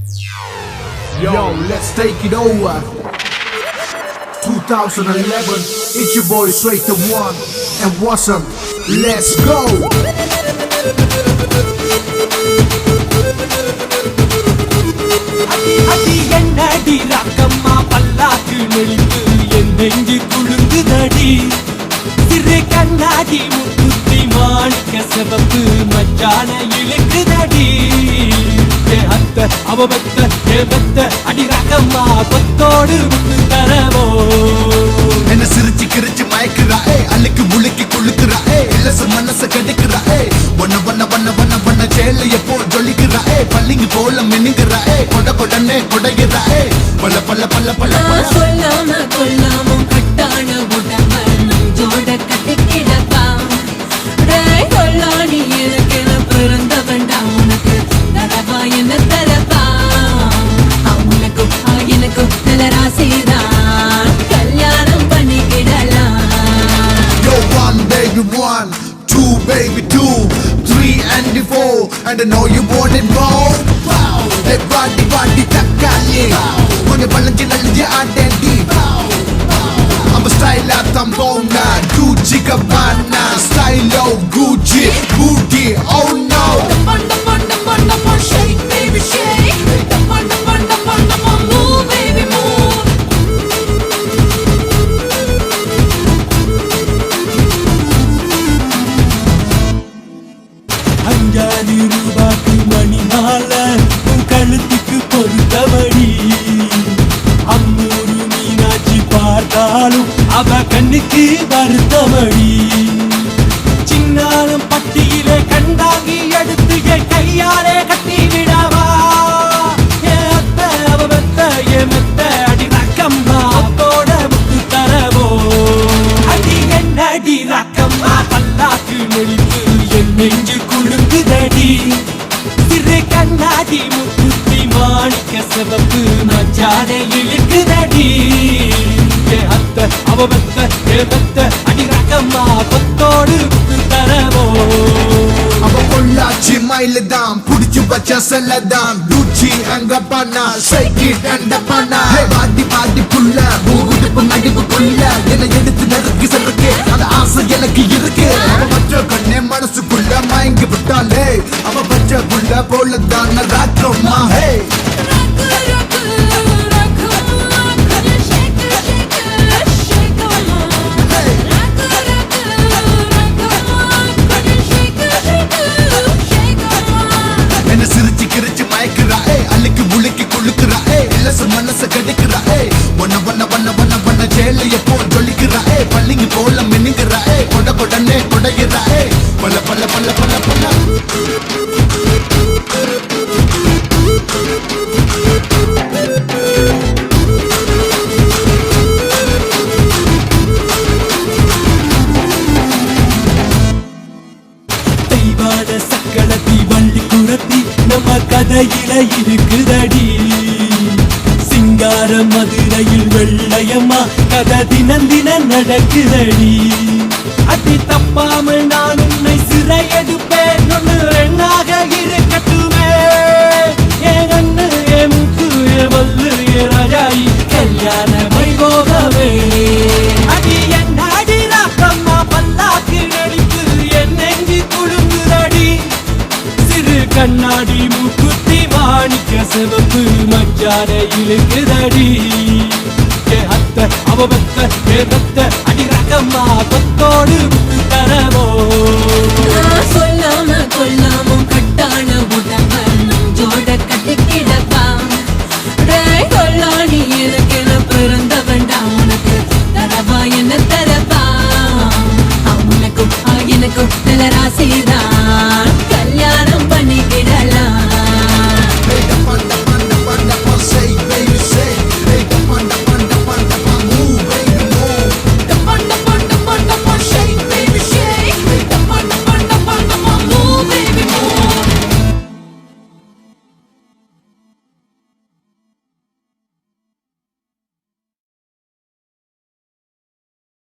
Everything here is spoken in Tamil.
Yo, let's take it over. 2011, it's your boy Straight the One and Wasm. Let's go. அடி என்னடி ராக்கம்மா பல்லாக்கு நெளிந்து என் நெஞ்சு குழுங்குதடி சிறு கண்ணாடி முத்துத்தி மாணிக்க சிவப்பு மச்சான இழுக்குதடி அத்த அவபத்த ஏபத்த அடி ராக்கம்மா கொத்தோடு முத்து தரவோ என்ன சிரிச்சு கிரிச்சு மயக்குறா அன்னைக்கு முழுக்கி குளுக்குறா இலச மனச கெடுக்குறா ஒன்ன ஒன்ன ஒன்ன ஒன்ன ஒன்ன சேலைய போ ஜொலிக்குறா பள்ளிங்க போல மின்னுக்குறா கொட கொடனே கொடைகிறா பல்ல பல்ல பல்ல பல்ல சொல்லாம கொல்லாம கட்டான உடம்ப நெஞ்சோட கட்டிக்கிடப்பா கொல்லாணி எனக்கென பிறந்த வேண்டாம் உனக்கு தரவா என்ன தரப்பா உனக்கும் எனக்கும் நல்ல ராசிதான் கல்யாணம் பண்ணிக்கிடலாம். Yo, one baby one, two baby two, three and the four, and I know you want it more. Wow, hey body body takali, கொஞ்சம் பழஞ்சி நல்ஜி ஆட்டேண்டி. I'm a style at Tambona, Gucci Gabbana, style of Gucci, booty, oh no. Shake baby shake, move baby move. அஞ்சாறு ரூபாய்க்கு மணி மால உன் கழுத்துக்கு பொறுத்தபடி அம்மூரு மீனாட்சி பார்த்தாலும் அவ கண்ணுக்கு வருத்தபடி சின்னாலும் பட்டியிலே கண்டாங்கி எடுத்து என் கையாலே கட்டி விடவா ஏத்த அவ மெத்த ஏ மெத்த அடி ரக்கம்மா தோட முத்து தரவோ அடி என்னடி ரக்கம்மா பல்லாக்கு நெளிந்து என் நெஞ்சு குழுங்குதடி சிறு கண்ணாடி முத்துத்தி மாணிக்க சிவப்பு மச்சான இழுக்குதடி அத்த அவபத்த ஏபத்த அடி ரக்கம்மா கொத்தோடு முத்து தரவோ அவ பொள்ளாச்சி மயிலுதான் புடிச்சு வச்ச செல்லதான் குச்சி அங்க பண்ணா சைக்கிட் அண்ட பண்ணா பாட்டி பாட்டி புள்ள மூகுடுப்பு நடிப்புக்குள்ள என்னை எடுத்து நறுக்கி செல்றக்கு அந்த ஆசை எனக்கு இருக்கு அவ பச்சை கண்ணே மனசுக்குள்ள மயங்கி விட்டாலே அவ பச்சை புள்ள போலதான் ராக்கம்மா ஹே என்ன சிரிச்சு கிரிச்சு மயக்குறா அன்னைக்கு முழுக்கி குளுக்குறா இலச மனச கெடுக்குறா ஒன்ன ஒன்ன ஒன்ன ஒன்ன ஒன்ன சேலைய போ ஜொலிக்குறா பள்ளிங்க போல மின்னுக்குறா கொட கொடனே கொடைகிறா பல்ல பல்ல பல்ல பல்ல பல்ல தெய்வான சக்களத்தி வள்ளி குரத்தி நம்ம கதையில இருக்குதடி சிங்கார மதுரையில் வெள்ளையம்மா கதை தினம் தினம் நடக்குதடி அடி தப்பாமல் நான் உன்னை சிறையெடுப்பேன் ஒன்று ரெண்டாக இருக்கட்டுமே என் கண்ணு என் முத்து என் வல்லு என் ராஜாயி கல்யாண வைபோகமே அடி என் அடி ராக்கம்மா பல்லாக்கு நடிப்பு என் நெஞ்சு குழுங்குதடி சிறு கண்ணாடி மூக்குத்தி மாணிக்க சிவப்பு மச்சான இழுக்குதடி அத்த அவபத்த ஏபத்த அடி ரகம்மா கொத்தோடு முத்து தரவோ